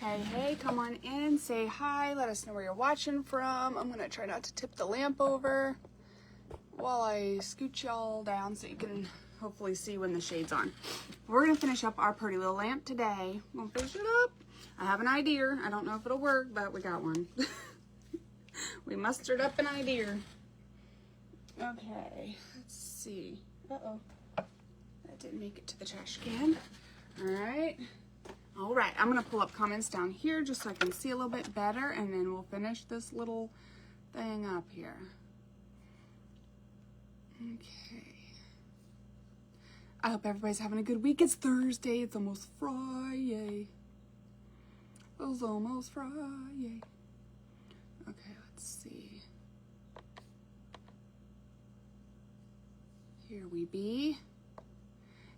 Hey, come on in, say hi, let us know where you're watching from. I'm gonna try not to tip the lamp over while I scoot y'all down so you can hopefully see when the shade's on. We're gonna finish up our pretty little lamp today. We'll finish it up. I have an idea. I don't know if it'll work, but we got one. We mustered up an idea. Okay, let's see. Uh-oh, that didn't make it to the trash can. All right, I'm gonna pull up comments down here just so I can see a little bit better, and then we'll finish this little thing up here. Okay. I hope everybody's having a good week. It's Thursday, it's almost Friday. It's almost Friday. Okay, let's see. Here we be.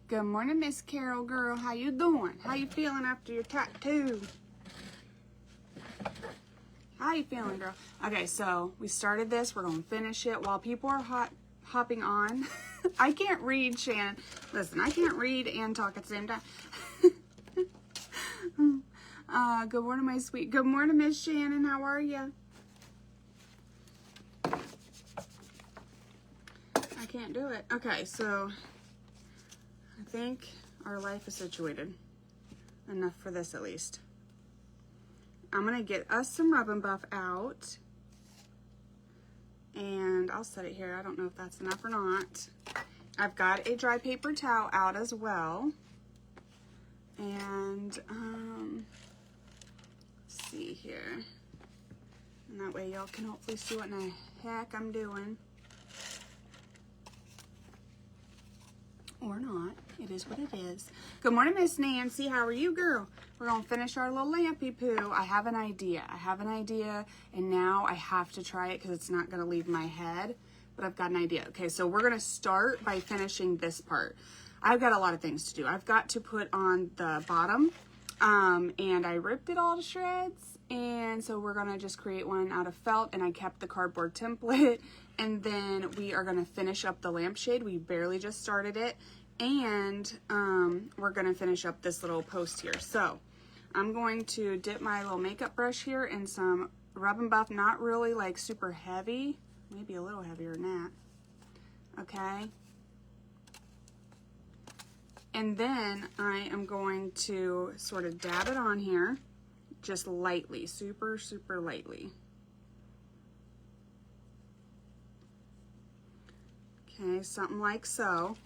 Good morning, Miss Carol girl. How you doing? How you feeling after your tattoo? How you feeling, girl? Okay, so we started this. We're going to finish it while people are hopping on. I can't read, Shannon. Listen, I can't read and talk at the same time. Good morning, my sweet. Good morning, Miss Shannon. How are you? I can't do it. Okay, so I think our life is situated. Enough for this, at least. I'm gonna get us some Rub and Buff out, and I'll set it here. I don't know if that's enough or not. I've got a dry paper towel out as well, and let's see here, and that way y'all can hopefully see what in the heck I'm doing. Or not. It is what it is. Good morning, Miss Nancy. How are you, girl? We're going to finish our little lampy poo. I have an idea. And now I have to try it because it's not going to leave my head. But I've got an idea. Okay, so we're going to start by finishing this part. I've got a lot of things to do. I've got to put on the bottom. And I ripped it all to shreds. And so we're going to just create one out of felt. And I kept the cardboard template. And then we are going to finish up the lampshade. We barely just started it. And we're going to finish up this little post here. So I'm going to dip my little makeup brush here in some Rub and Buff. Not really like super heavy. Maybe a little heavier than that. Okay. And then I am going to sort of dab it on here. Just lightly. Super, super lightly. Okay, something like so.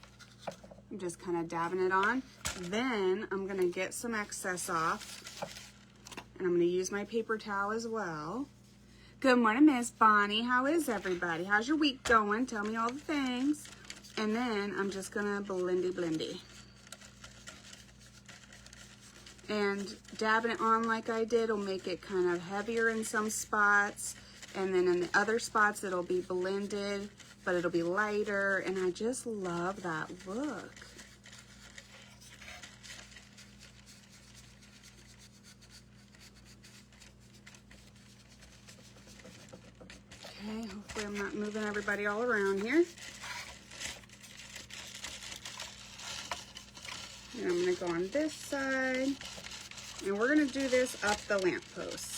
I'm just kind of dabbing it on. Then I'm going to get some excess off. And I'm going to use my paper towel as well. Good morning, Miss Bonnie. How is everybody? How's your week going? Tell me all the things. And then I'm just going to blendy. And dabbing it on like I did will make it kind of heavier in some spots. And then in the other spots, it'll be blended, but it'll be lighter, and I just love that look. Okay, hopefully I'm not moving everybody all around here. And I'm gonna go on this side, and we're gonna do this up the lamppost.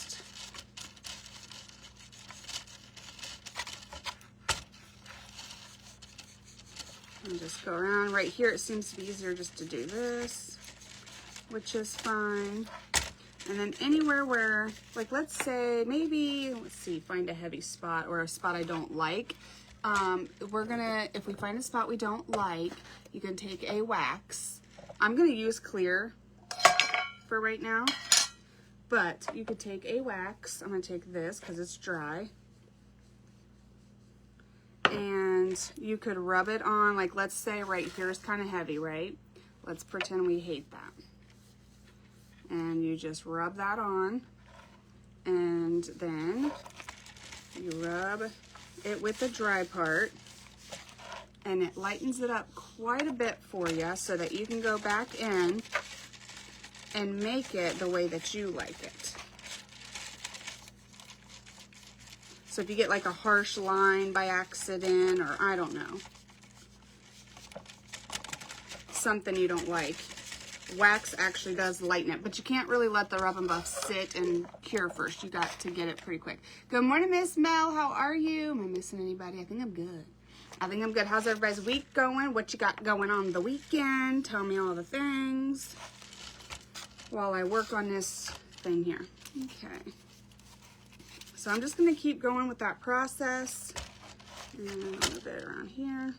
And just go around. Right here, it seems to be easier just to do this, which is fine. And then anywhere where, like, let's say, maybe, let's see, find a heavy spot or a spot I don't like. We're gonna, if we find a spot we don't like, you can take a wax. I'm gonna use clear for right now, but you could take a wax. I'm gonna take this because it's dry. And you could rub it on, like, let's say right here is kind of heavy, right? Let's pretend we hate that. And you just rub that on. And then you rub it with the dry part. And it lightens it up quite a bit for you so that you can go back in and make it the way that you like it. So if you get like a harsh line by accident, or I don't know, something you don't like, wax actually does lighten it, but you can't really let the Rub and Buff sit and cure first. You got to get it pretty quick. Good morning, Miss Mel. How are you? Am I missing anybody? I think I'm good. I think I'm good. How's everybody's week going? What you got going on the weekend? Tell me all the things while I work on this thing here. Okay. So I'm just going to keep going with that process. And a little bit around here.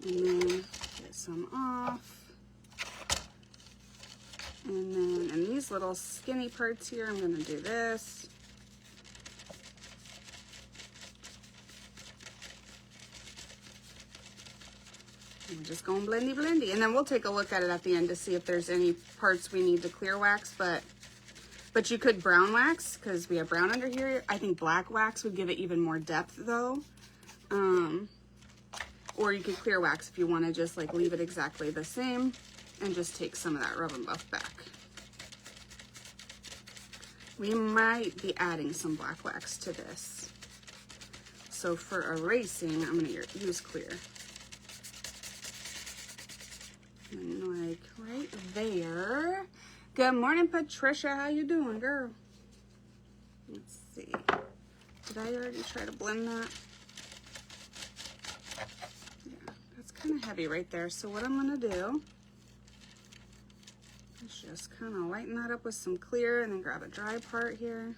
And then get some off. And then in these little skinny parts here, I'm going to do this. And we're just going blendy blendy. And then we'll take a look at it at the end to see if there's any parts we need to clear wax. But you could brown wax because we have brown under here. I think black wax would give it even more depth though. Or you could clear wax if you want to just like leave it exactly the same and just take some of that Rub and Buff back. We might be adding some black wax to this. So for erasing, I'm going to use clear. And like right there. Good morning, Patricia. How you doing, girl? Let's see. Did I already try to blend that? Yeah, that's kind of heavy right there. So what I'm going to do is just kind of lighten that up with some clear and then grab a dry part here.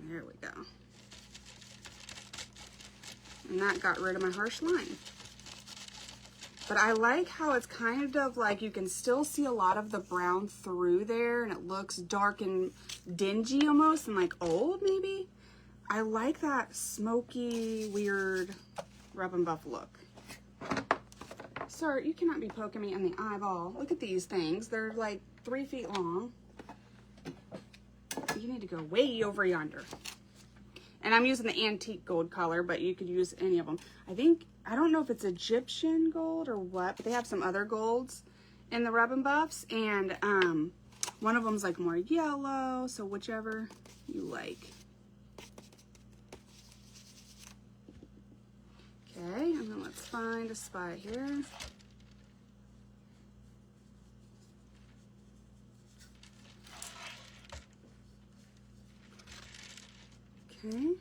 There we go. And that got rid of my harsh line. But I like how it's kind of like you can still see a lot of the brown through there and it looks dark and dingy almost and like old maybe. I like that smoky, weird Rub and Buff look. Sir, you cannot be poking me in the eyeball. Look at these things. They're like 3 feet long. You need to go way over yonder. And I'm using the antique gold color, but you could use any of them. I don't know if it's Egyptian gold or what, but they have some other golds in the Rub and Buffs. And one of them's like more yellow, so whichever you like. Okay, and then let's find a spot here. Okay.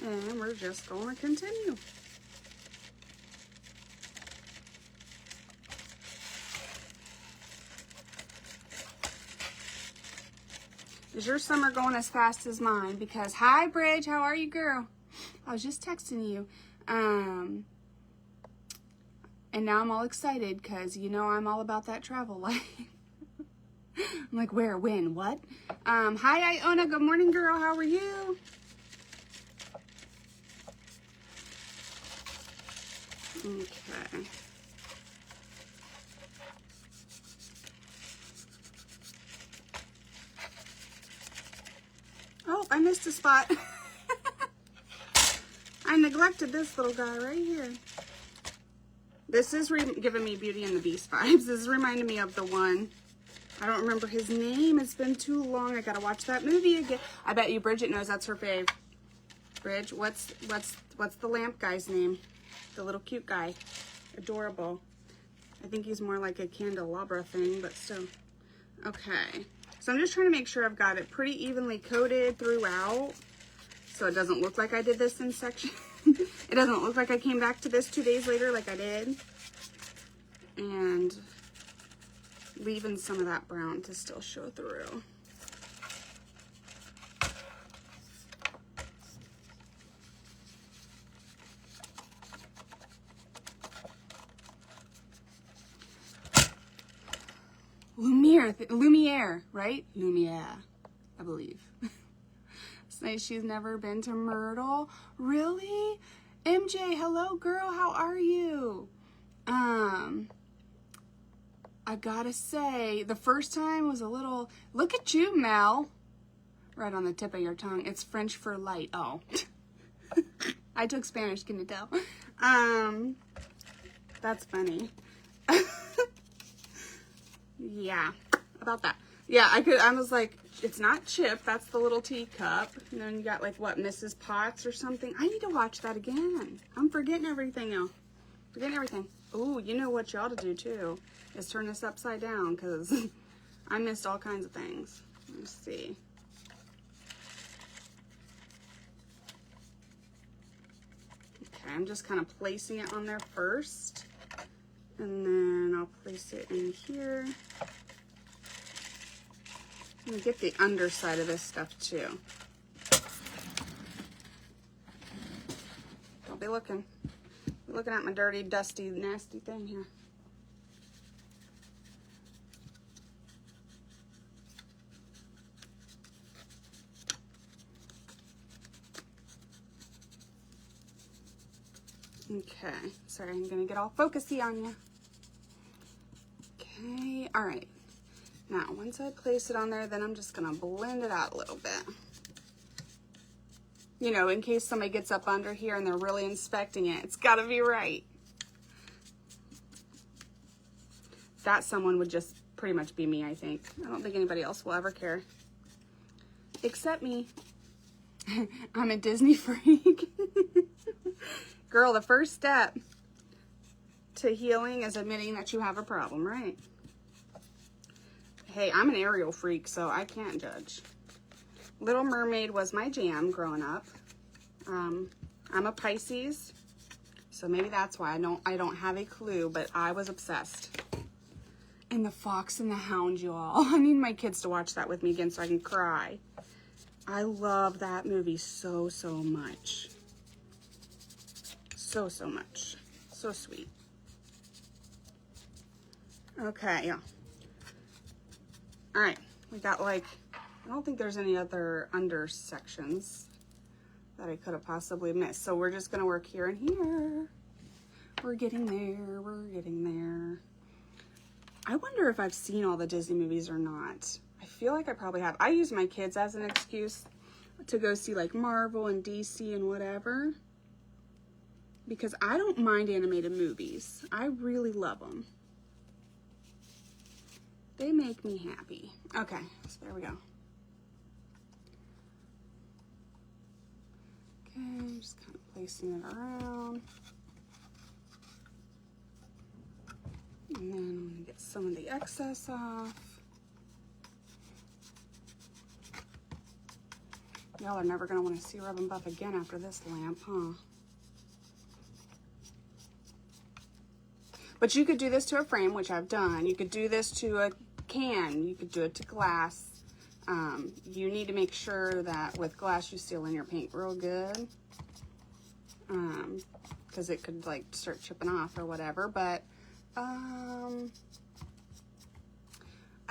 And we're just going to continue. Is your summer going as fast as mine? Because, hi, Bridge, how are you, girl? I was just texting you. And now I'm all excited because, you know, I'm all about that travel life. I'm like, where, when, what? Hi, Iona. Good morning, girl. How are you? Okay. Oh, I missed a spot. I neglected this little guy right here. This is giving me Beauty and the Beast vibes. This is reminding me of the one. I don't remember his name. It's been too long. I gotta watch that movie again. I bet you Bridget knows that's her fave. Bridge, what's the lamp guy's name? The little cute guy. Adorable. I think he's more like a candelabra thing, but still. Okay. So I'm just trying to make sure I've got it pretty evenly coated throughout. So it doesn't look like I did this in section. It doesn't look like I came back to this 2 days later like I did. And leaving some of that brown to still show through. Lumiere, right? Lumiere, I believe. Say she's never been to Myrtle. Really? MJ, hello girl, how are you? I gotta say, the first time was a little, look at you, Mel. Right on the tip of your tongue. It's French for light. Oh. I took Spanish, can you tell? That's funny. Yeah, about that. Yeah, I was like, it's not Chip, that's the little teacup. And then you got like, what, Mrs. Potts or something? I need to watch that again. I'm forgetting everything now. Forgetting everything. Oh, you know what you ought to do too, is turn this upside down, because I missed all kinds of things. Let's see. Okay, I'm just kind of placing it on there first. And then I'll place it in here. I'm gonna get the underside of this stuff too. Don't be looking. Be looking at my dirty, dusty, nasty thing here. Okay, sorry, I'm gonna get all focusy on you. Okay, all right. Now, once I place it on there, then I'm just gonna blend it out a little bit. You know, in case somebody gets up under here and they're really inspecting it, it's gotta be right. That someone would just pretty much be me, I think. I don't think anybody else will ever care. Except me. I'm a Disney freak. Girl, the first step to healing is admitting that you have a problem, right? Hey, I'm an Ariel freak, so I can't judge. Little Mermaid was my jam growing up. I'm a Pisces, so maybe that's why I don't have a clue, but I was obsessed. And The Fox and the Hound, you all. I need my kids to watch that with me again so I can cry. I love that movie so, so much. So, so much. So sweet. Okay, yeah. All right, we got like, I don't think there's any other under sections that I could have possibly missed. So we're just gonna work here and here. We're getting there, we're getting there. I wonder if I've seen all the Disney movies or not. I feel like I probably have. I use my kids as an excuse to go see like Marvel and DC and whatever, because I don't mind animated movies. I really love them. They make me happy. Okay, so there we go. Okay, just kind of placing it around. And then I'm gonna get some of the excess off. Y'all are never gonna want to see Rub and Buff again after this lamp, huh? But you could do this to a frame, which I've done. You could do this to a can. You could do it to glass. You need to make sure that with glass you seal in your paint real good, because it could like start chipping off or whatever. But I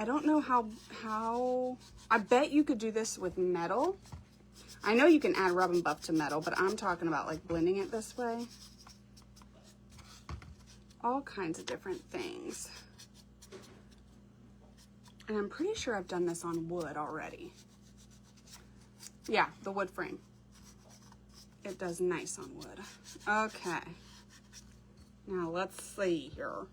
don't know how. I bet you could do this with metal. I know you can add Rub and Buff to metal, but I'm talking about like blending it this way. All kinds of different things. And I'm pretty sure I've done this on wood already. Yeah, the wood frame. It does nice on wood. Okay. Now let's see here.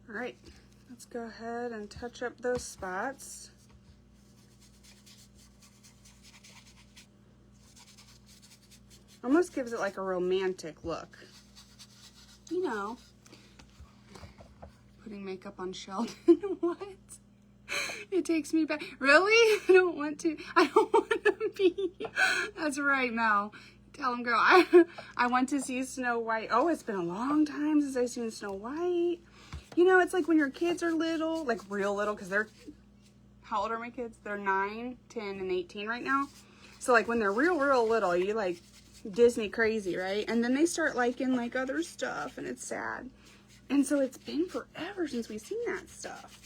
All right, let's go ahead and touch up those spots. Almost gives it like a romantic look. You know, putting makeup on Sheldon. What? It takes me back. Really? I don't want to be. That's right, Mel. Tell him, girl, I went to see Snow White. Oh, it's been a long time since I've seen Snow White. You know, it's like when your kids are little, like real little, because they're, how old are my kids? They're 9, 10, and 18 right now. So like when they're real little, you like Disney crazy, right? And then they start liking like other stuff, and it's sad. And so it's been forever since we've seen that stuff.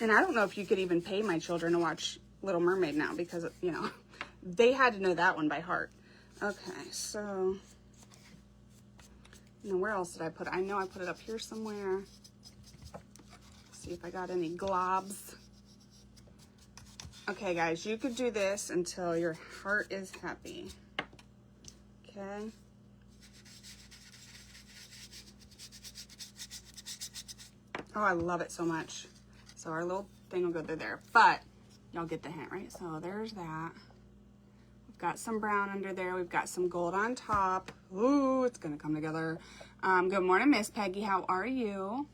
And I don't know if you could even pay my children to watch Little Mermaid now because, you know, they had to know that one by heart. Okay, so, now where else did I put it? I know I put it up here somewhere. See if I got any globs. Okay, guys, you could do this until your heart is happy. Okay. Oh, I love it so much. So our little thing will go through there, but y'all get the hint, right? So there's that. We've got some brown under there. We've got some gold on top. Ooh, it's gonna come together. Good morning, Miss Peggy. How are you?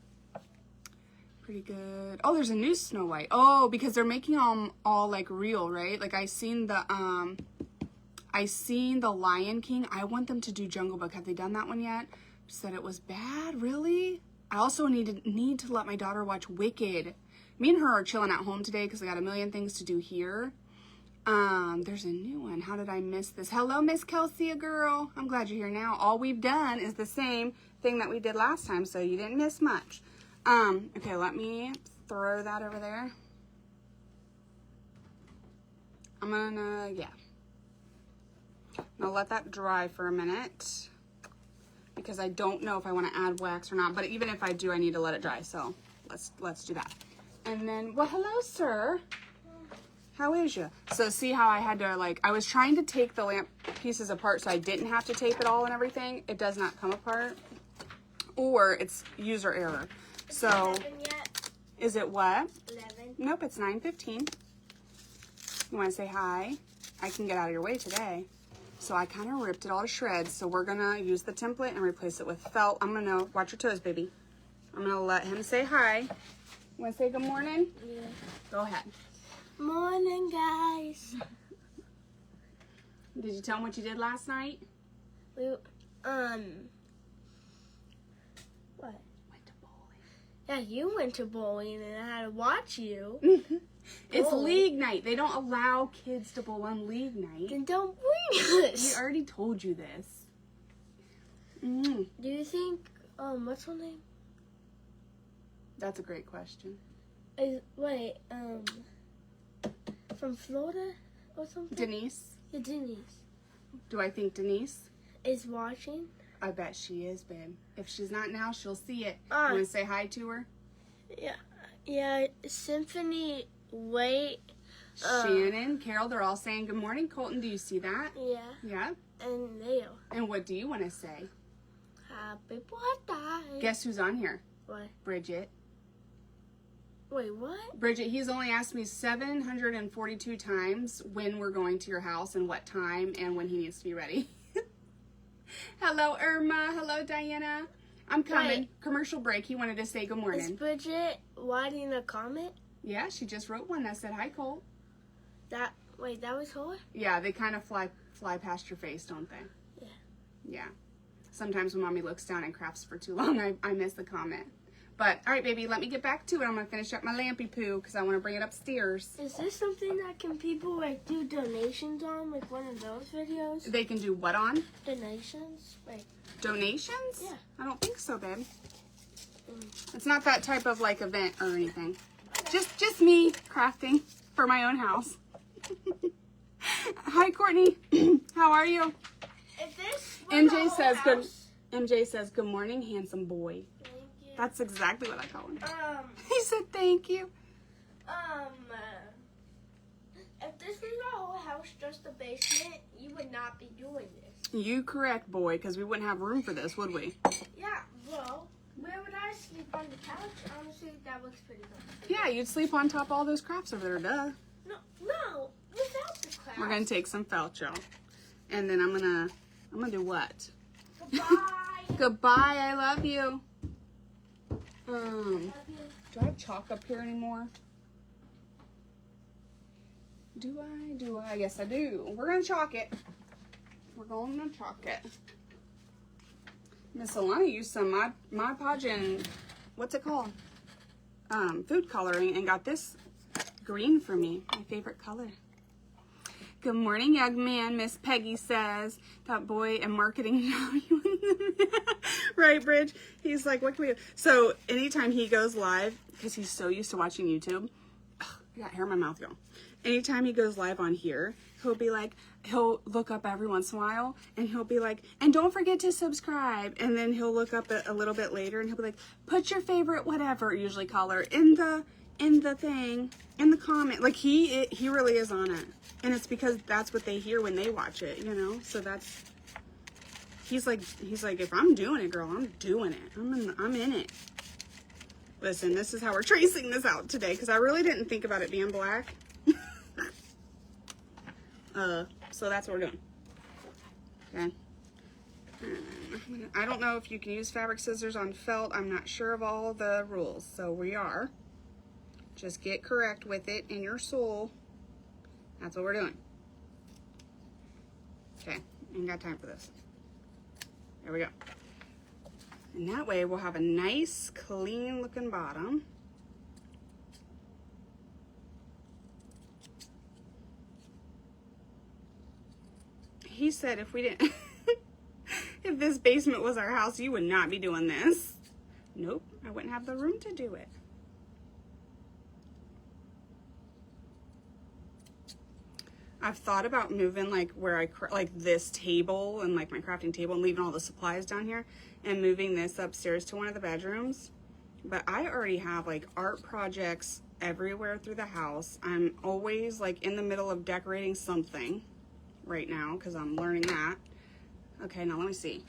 Pretty good. Oh, there's a new Snow White. Oh, because they're making them all like real, right? Like I seen the Lion King. I want them to do Jungle Book. Have they done that one yet? Said it was bad. Really? I also need to let my daughter watch Wicked. Me and her are chilling at home today because I got a million things to do here. There's a new one. How did I miss this? Hello, Miss Kelsey, girl. I'm glad you're here now. All we've done is the same thing that we did last time, so you didn't miss much. Okay, let me throw that over there. I'm gonna, yeah. I'm gonna let that dry for a minute because I don't know if I want to add wax or not, but even if I do, I need to let it dry, so let's do that. And then, well, hello, sir. How is you? So see how I had to, like, I was trying to take the lamp pieces apart so I didn't have to tape it all and everything. It does not come apart, or it's user error. So, 11 yet? Is it what? 11. Nope, it's 9:15. You want to say hi? I can get out of your way today. So I kind of ripped it all to shreds. So we're going to use the template and replace it with felt. I'm going to, watch your toes, baby. I'm going to let him say hi. You want to say good morning? Yeah. Go ahead. Morning, guys. Did you tell him what you did last night? What? Went to bowling. Yeah, you went to bowling and I had to watch you. It's Bowling. league night. They don't allow kids to bowl on league night. Then don't bring We us. already told you this. Do you think, what's her name? That's a great question. From Florida or something? Denise? Yeah, Denise. Do I think Denise? Is watching? I bet she is, babe. If she's not now, she'll see it. You want to say hi to her? Yeah, Symphony, wait. Shannon, Carol, they're all saying good morning. Colton, do you see that? Yeah, Yeah? and Leo. And what do you want to say? Happy birthday. Guess who's on here? What? Bridget. Wait, what? Bridget, he's only asked me 742 times when we're going to your house and what time and when he needs to be ready. Hello, Irma. Hello, Diana. I'm coming. Wait. Commercial break. He wanted to say good Is morning. Bridget writing a comment? Yeah, she just wrote one that said, hi, Colt. That was her? Yeah, they kind of fly past your face, don't they? Yeah. Yeah. Sometimes when Mommy looks down and crafts for too long, I miss the comment. But, all right, baby, let me get back to it. I'm going to finish up my lampy poo because I want to bring it upstairs. Is this something that can people do donations on, like one of those videos? They can do what on? Donations? Donations? Yeah. I don't think so, babe. It's not that type of, like, event or anything. Just me crafting for my own house. Hi, Courtney. How are you? If this MJ says good. MJ says good morning, handsome boy. Thank you. That's exactly what I call him. He said thank you. If this was our whole house, just the basement, you would not be doing this. You correct, boy, because we wouldn't have room for this, would we? Yeah, well, where would I sleep on the couch? Honestly, that looks pretty good. Yeah, you'd sleep on top of all those crafts over there, duh. No, without the clouds. We're gonna take some felt, y'all, and then I'm gonna do what? Goodbye. Goodbye. I love you. Love you. Do I have chalk up here anymore? Do I? Yes, I do. We're gonna chalk it. We're going to chalk it. Miss Alana used some Mod Podge and what's it called? Food coloring and got this green for me. My favorite color. Good morning, young man. Miss Peggy says that boy in marketing. Right, Bridge? He's like, what can we do? So anytime he goes live, because he's so used to watching YouTube. Ugh, I got hair in my mouth, y'all. Anytime he goes live on here, he'll look up every once in a while and he'll be like, and don't forget to subscribe. And then he'll look up a little bit later and he'll be like, put your favorite whatever, usually color, in the thing, in the comment. Like he really is on it. And it's because that's what they hear when they watch it, you know? So that's, he's like, if I'm doing it, girl, I'm doing it. I'm in it. Listen, this is how we're tracing this out today because I really didn't think about it being black. So that's what we're doing. Okay. I don't know if you can use fabric scissors on felt. I'm not sure of all the rules. So we are. Just get correct with it in your soul. That's what we're doing. Okay. Ain't got time for this. There we go. And that way we'll have a nice, clean looking bottom. He said if we didn't, if this basement was our house, you would not be doing this. Nope, I wouldn't have the room to do it. I've thought about moving like where like this table and like my crafting table and leaving all the supplies down here and moving this upstairs to one of the bedrooms. But I already have like art projects everywhere through the house. I'm always like in the middle of decorating something right now because I'm learning that. Okay, now let me see.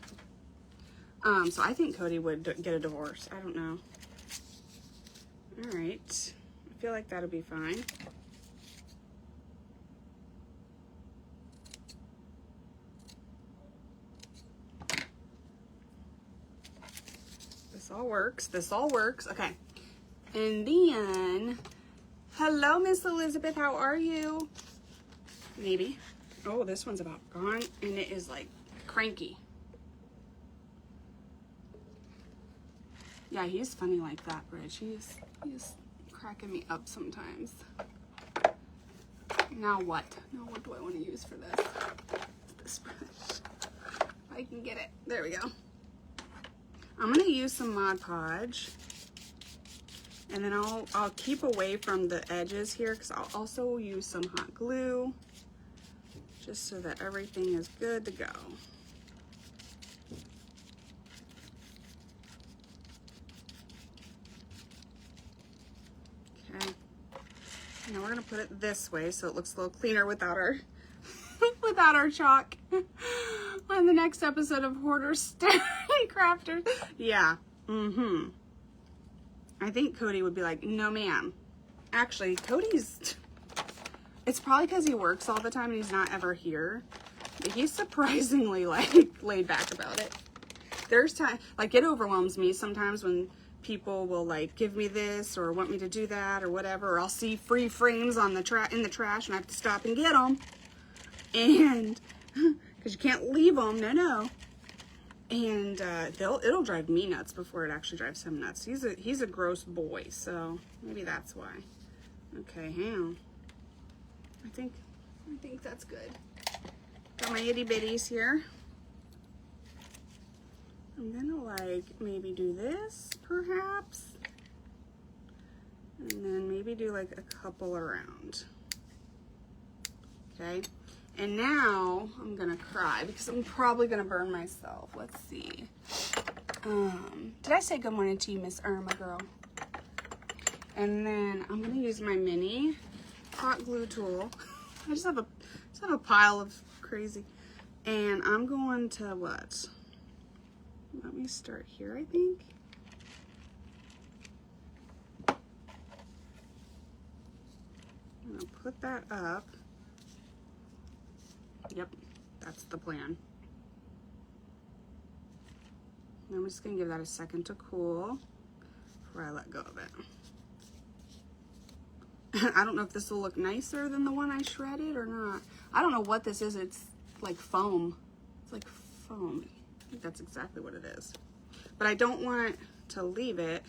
So I think Cody would get a divorce. I don't know. All right. I feel like that'll be fine. This all works. This all works. Okay. And then, hello, Miss Elizabeth. How are you? Maybe. Oh, this one's about gone, and it is like cranky. Yeah, he's funny like that, Bridge. He's cracking me up sometimes. Now what? Now what do I want to use for this? This brush. If I can get it. There we go. I'm gonna use some Mod Podge, and then I'll keep away from the edges here because I'll also use some hot glue. Just so that everything is good to go. Okay. Now we're gonna put it this way so it looks a little cleaner without our without our chalk. On the next episode of Hoarders Staring Crafters. Yeah. Mm-hmm. I think Cody would be like, no ma'am. Actually, Cody's, it's probably because he works all the time and he's not ever here. But he's surprisingly like laid back about it. There's time, like it overwhelms me sometimes when people will like give me this or want me to do that or whatever. Or I'll see free frames on the in the trash and I have to stop and get them. And because you can't leave them, no. And it'll drive me nuts before it actually drives him nuts. He's a gross boy, so maybe that's why. Okay, hang on. I think that's good. Got my itty bitties here. I'm gonna like maybe do this perhaps, and then maybe do like a couple around. Okay, and now I'm gonna cry because I'm probably gonna burn myself. Let's see. Did I say good morning to you, Miss Irma girl? And then I'm gonna use my mini hot glue tool. I just have a pile of crazy, and I'm going to what? Let me start here, I think. I'm gonna put that up. Yep, that's the plan. And I'm just gonna give that a second to cool before I let go of it. I don't know if this will look nicer than the one I shredded or not. I don't know what this is. It's like foam. It's like foam. I think that's exactly what it is. But I don't want to leave it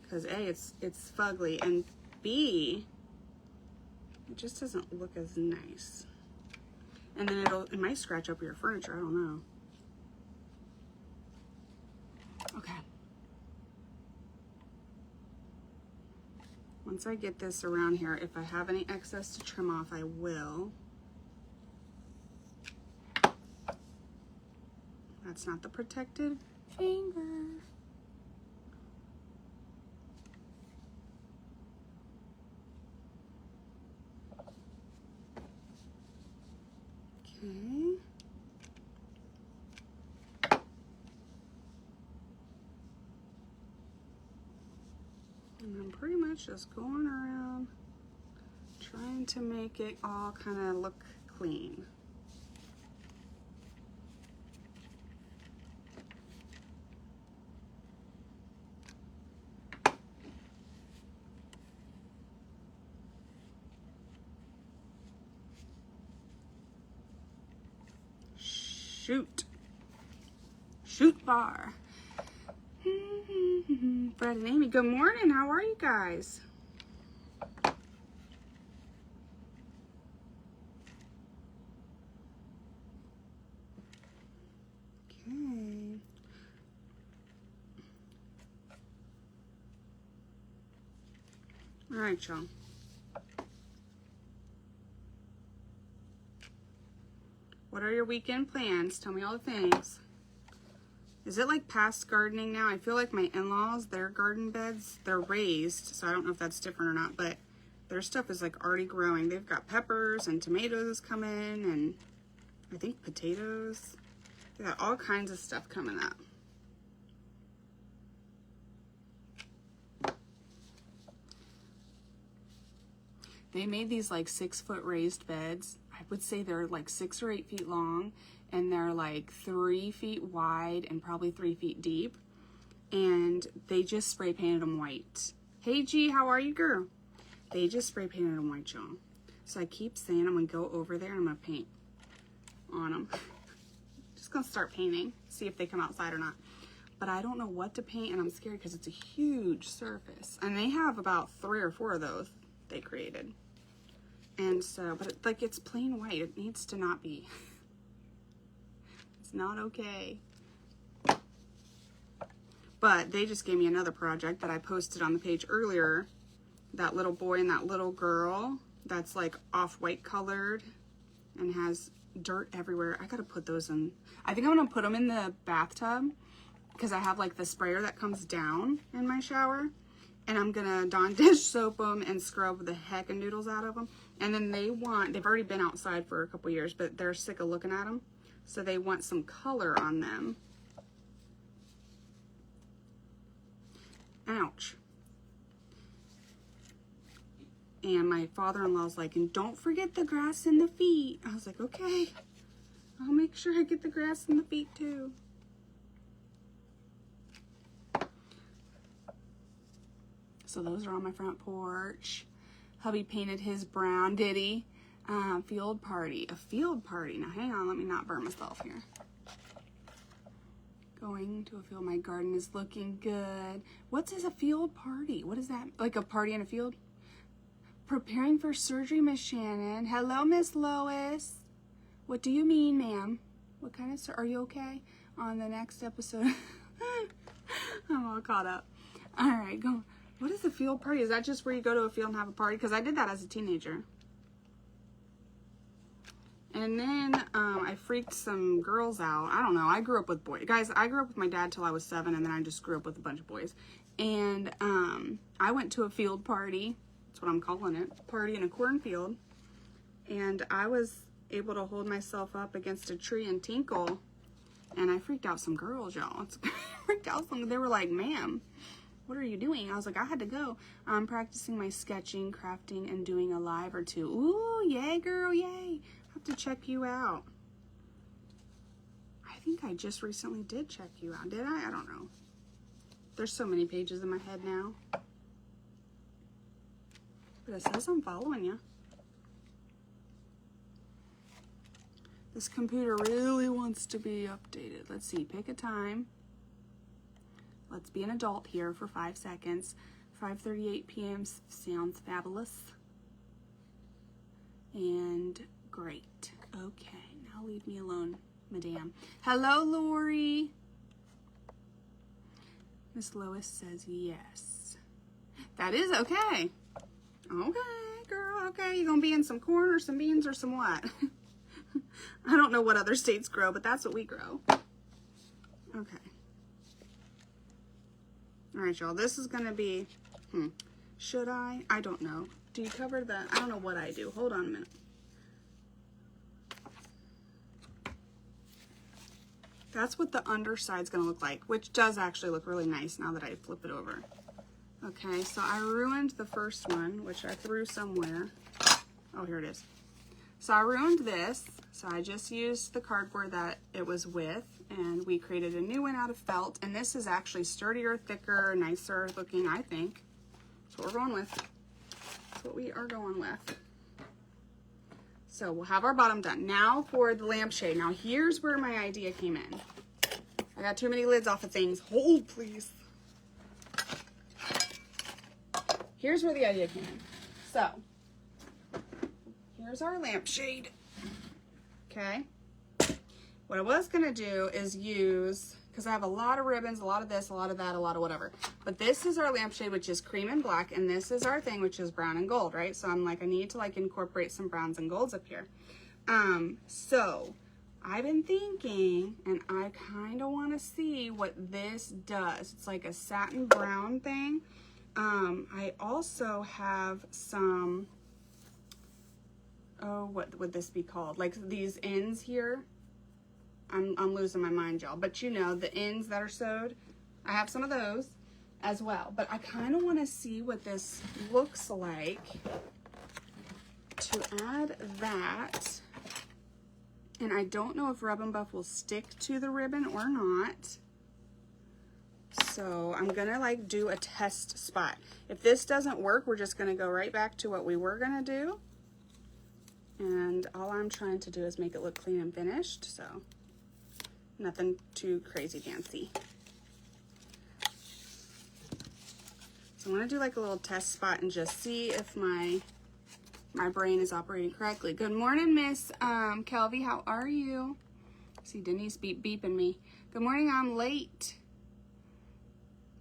because A, it's fugly, and B, it just doesn't look as nice. And then it might scratch up your furniture. I don't know. Okay. Once I get this around here, if I have any excess to trim off, I will. That's not the protected finger. Okay. And I'm pretty much just going around trying to make it all kind of look clean. Shoot bar. Fred and Amy, good morning. How are you guys? Okay. All right, y'all. What are your weekend plans? Tell me all the things. Is it like past gardening now? I feel like my in-laws, their garden beds, they're raised, so I don't know if that's different or not, but their stuff is like already growing. They've got peppers and tomatoes coming, and I think potatoes. They got all kinds of stuff coming up. They made these like 6-foot raised beds. I would say they're like 6 or 8 feet long, and they're like 3 feet wide and probably 3 feet deep. And they just spray painted them white. Hey G, how are you, girl? They just spray painted them white, y'all. So I keep saying I'm gonna go over there and I'm gonna paint on them. Just gonna start painting, see if they come outside or not. But I don't know what to paint, and I'm scared because it's a huge surface. And they have about 3 or 4 of those they created. And so, but like it's plain white. It needs to not be. It's not okay. But they just gave me another project that I posted on the page earlier. That little boy and that little girl that's like off-white colored and has dirt everywhere. I gotta put those in. I think I'm gonna put them in the bathtub because I have like the sprayer that comes down in my shower. And I'm gonna Dawn dish soap them and scrub the heck and noodles out of them. And then they've already been outside for a couple years, but they're sick of looking at them. So they want some color on them. Ouch. And my father-in-law's like, and don't forget the grass in the feet. I was like, okay, I'll make sure I get the grass in the feet too. So those are on my front porch. Hubby painted his brown, did he? Field party, a field party. Now hang on, let me not burn myself here. Going to a field, my garden is looking good. What's a field party? What is that? Like a party in a field? Preparing for surgery, Miss Shannon. Hello, Miss Lois. What do you mean, ma'am? What kind of, are you okay? On the next episode. I'm all caught up. All right, go. What is a field party? Is that just where you go to a field and have a party? Because I did that as a teenager. And then I freaked some girls out. I don't know. I grew up with boys. Guys, I grew up with my dad till I was 7, and then I just grew up with a bunch of boys. And I went to a field party. That's what I'm calling it. Party in a cornfield. And I was able to hold myself up against a tree and tinkle. And I freaked out some girls, y'all. Freaked out some. They were like, ma'am, what are you doing? I was like, I had to go. I'm practicing my sketching, crafting, and doing a live or 2. Ooh, yay, girl, yay. I have to check you out. I think I just recently did check you out. Did I? I don't know. There's so many pages in my head now. But it says I'm following you. This computer really wants to be updated. Let's see, pick a time. Let's be an adult here for 5 seconds. 5:38 p.m. sounds fabulous. And great. Okay, now leave me alone, madame. Hello, Lori. Miss Lois says yes. That is okay. Okay, girl, okay. You gonna be in some corn or some beans or some what? I don't know what other states grow, but that's what we grow. Okay. All right, y'all, this is gonna be, should I? I don't know. Do you cover the, I don't know what I do. Hold on a minute. That's what the underside's gonna look like, which does actually look really nice now that I flip it over. Okay, so I ruined the first one, which I threw somewhere. Oh, here it is. So I ruined this, so I just used the cardboard that it was with, and we created a new one out of felt, and this is actually sturdier, thicker, nicer looking, I think. That's what we're going with. That's what we are going with. So we'll have our bottom done. Now for the lampshade. Now here's where my idea came in. I got too many lids off of things. Hold, please. Here's where the idea came in. So, here's our lampshade. Okay. What I was going to do is use, because I have a lot of ribbons, a lot of this, a lot of that, a lot of whatever. But this is our lampshade, which is cream and black, and this is our thing, which is brown and gold, right? So I'm like, I need to like incorporate some browns and golds up here. So I've been thinking, and I kind of want to see what this does. It's like a satin brown thing. I also have some, oh, what would this be called? Like these ends here. I'm losing my mind, y'all. But you know, the ends that are sewed, I have some of those as well. But I kind of want to see what this looks like to add that. And I don't know if Rub and Buff will stick to the ribbon or not. So I'm gonna like do a test spot. If this doesn't work, we're just gonna go right back to what we were gonna do. And all I'm trying to do is make it look clean and finished, so nothing too crazy fancy. So I'm gonna do like a little test spot and just see if my brain is operating correctly. Good morning, Miss Kelvy, how are you? See Denise beeping me. Good morning, I'm late.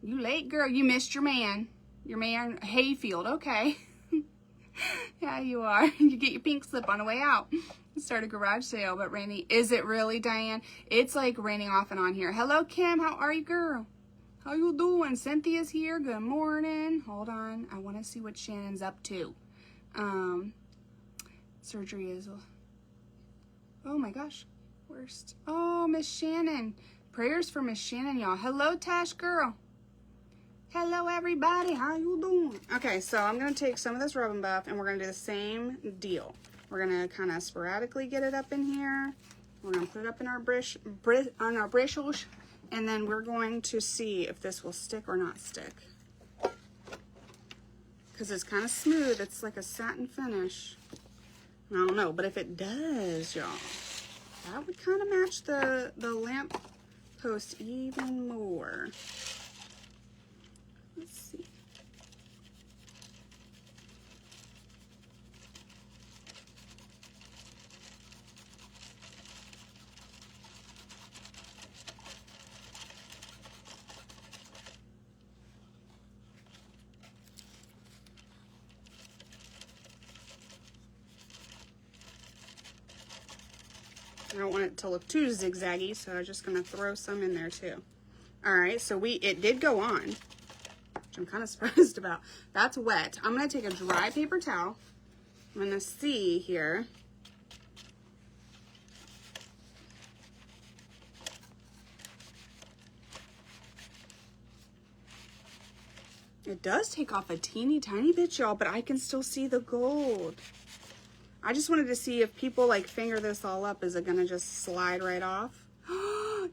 You late, girl? You missed your man. Your man, Hayfield. Okay. Yeah, you are. You get your pink slip on the way out. Start a garage sale, but rainy. Is it really, Diane? It's like raining off and on here. Hello, Kim. How are you, girl? How you doing? Cynthia's here. Good morning. Hold on. I want to see what Shannon's up to. Surgery is... Oh, my gosh. Worst. Oh, Miss Shannon. Prayers for Miss Shannon, y'all. Hello, Tash, girl. Hello everybody, how you doing? Okay, so I'm gonna take some of this Rub and Buff and we're gonna do the same deal. We're gonna kind of sporadically get it up in here. We're gonna put it up in our bristles, and then we're going to see if this will stick or not stick. Because it's kind of smooth, it's like a satin finish. I don't know, but if it does, y'all, that would kind of match the lamp post even more. Let's see. I don't want it to look too zigzaggy, so I'm just going to throw some in there too. All right, so it did go on. I'm kind of surprised about. That's wet. I'm going to take a dry paper towel. I'm going to see here. It does take off a teeny tiny bit, y'all, but I can still see the gold. I just wanted to see if people like finger this all up, is it going to just slide right off?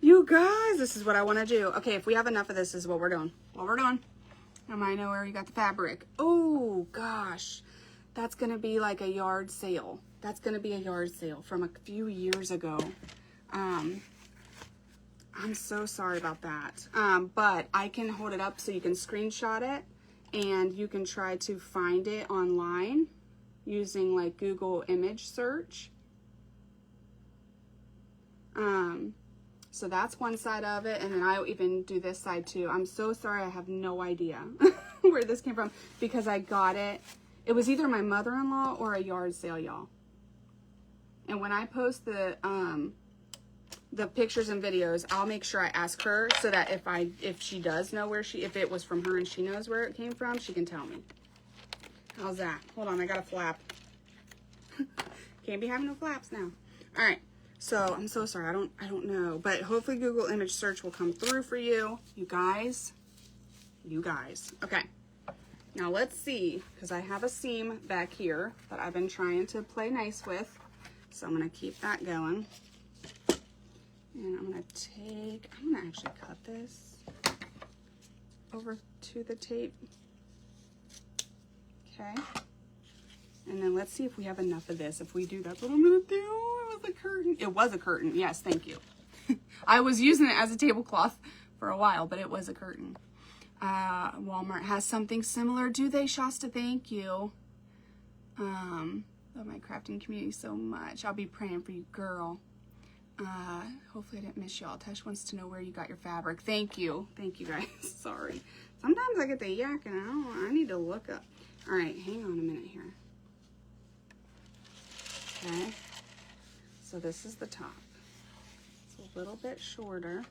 You guys, this is what I want to do. Okay, if we have enough of this, is what we're doing. What we're doing. I know where you got the fabric. Oh gosh, that's gonna be like a yard sale. That's gonna be a yard sale from a few years ago. I'm so sorry about that. But I can hold it up so you can screenshot it and you can try to find it online using like Google image search. So that's one side of it, and then I'll even do this side too. I'm so sorry, I have no idea where this came from because I got it It was either my mother-in-law or a yard sale, y'all. And when I post the pictures and videos, I'll make sure I ask her so that if she does know if it was from her and she knows where it came from, she can tell me. How's that? Hold on, I got a flap. Can't be having no flaps now. All right. So I'm so sorry. I don't know, but hopefully Google image search will come through for you. You guys. Okay. Now let's see, because I have a seam back here that I've been trying to play nice with. So I'm going to keep that going. And I'm going to actually cut this over to the tape. Okay. And then let's see if we have enough of this. If we do, that's what I'm going to do. It was a curtain. It was a curtain. Yes, thank you. I was using it as a tablecloth for a while, but it was a curtain. Walmart has something similar. Do they, Shasta? Thank you. Love my crafting community so much. I'll be praying for you, girl. Hopefully I didn't miss y'all. Tesh wants to know where you got your fabric. Thank you. Thank you, guys. Sorry. Sometimes I get the yak and I need to look up. All right, hang on a minute here. Okay. So this is the top. It's a little bit shorter.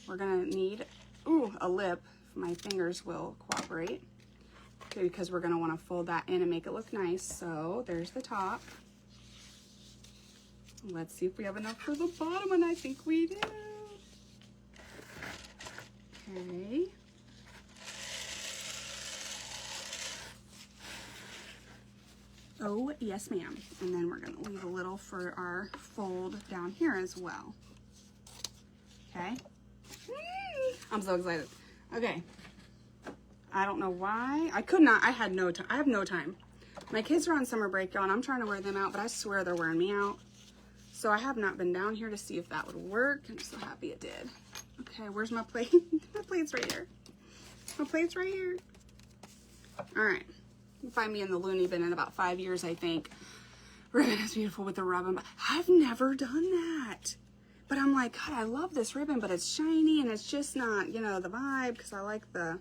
We're gonna need, a lip. My fingers will cooperate. Okay, because we're gonna wanna fold that in and make it look nice. So there's the top. Let's see if we have enough for the bottom, and I think we do. Okay. Oh, yes, ma'am. And then we're gonna leave a little for our fold down here as well. Okay. I'm so excited. Okay. I don't know why. I had no time. I have no time. My kids are on summer break, y'all, and I'm trying to wear them out, but I swear they're wearing me out. So I have not been down here to see if that would work. I'm so happy it did. Okay, where's my plate? My plate's right here. My plate's right here. All right. You'll find me in the loony bin in about 5 years, I think. Ribbon is beautiful with the ribbon. I've never done that. But I'm like, God, I love this ribbon, but it's shiny and it's just not, the vibe, because I like the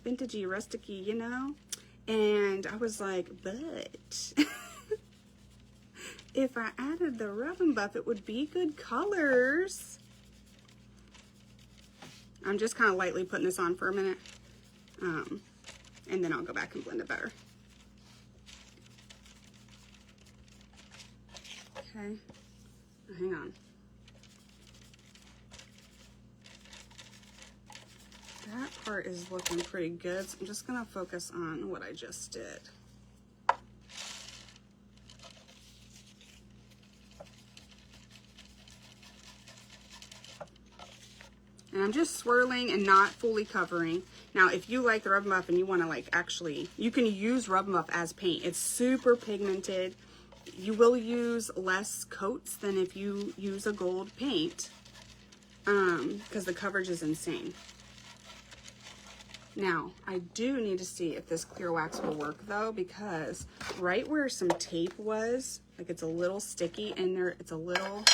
vintagey, rusticy, And I was like, but if I added the ribbon buff, it would be good colors. I'm just kind of lightly putting this on for a minute. And then I'll go back and blend it better. Okay, hang on. That part is looking pretty good, so I'm just gonna focus on what I just did. And I'm just swirling and not fully covering. Now, if you like the Rub 'em Up and you want to you can use Rub 'em Up as paint. It's super pigmented. You will use less coats than if you use a gold paint, because the coverage is insane. Now, I do need to see if this clear wax will work though, because right where some tape was, like it's a little sticky and there, it's a little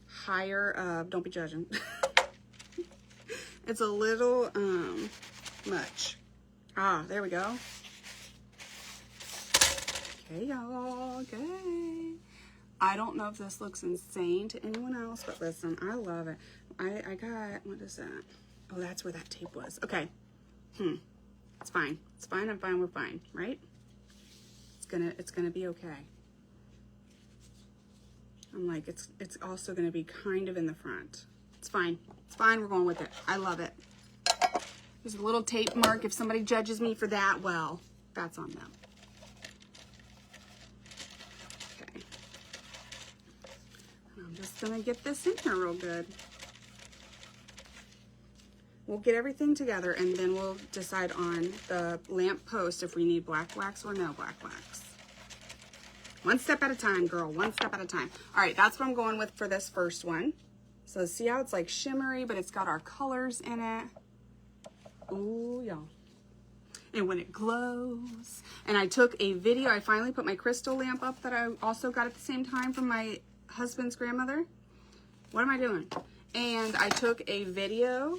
higher, don't be judging. It's a little, much. Ah, there we go. Okay, y'all, okay. I don't know if this looks insane to anyone else, but listen, I love it. I got, what is that? Oh, that's where that tape was. Okay. It's fine. It's fine. I'm fine. We're fine, right? It's gonna be okay. I'm like, it's also gonna be kind of in the front. It's fine. It's fine. We're going with it. I love it. There's a little tape mark. If somebody judges me for that, well, that's on them. Okay. I'm just gonna get this in here real good. We'll get everything together and then we'll decide on the lamp post if we need black wax or no black wax. One step at a time, girl. One step at a time. All right, that's what I'm going with for this first one. So see how it's like shimmery, but it's got our colors in it. Ooh, y'all. And when it glows. And I took a video. I finally put my crystal lamp up that I also got at the same time from my husband's grandmother. What am I doing? And I took a video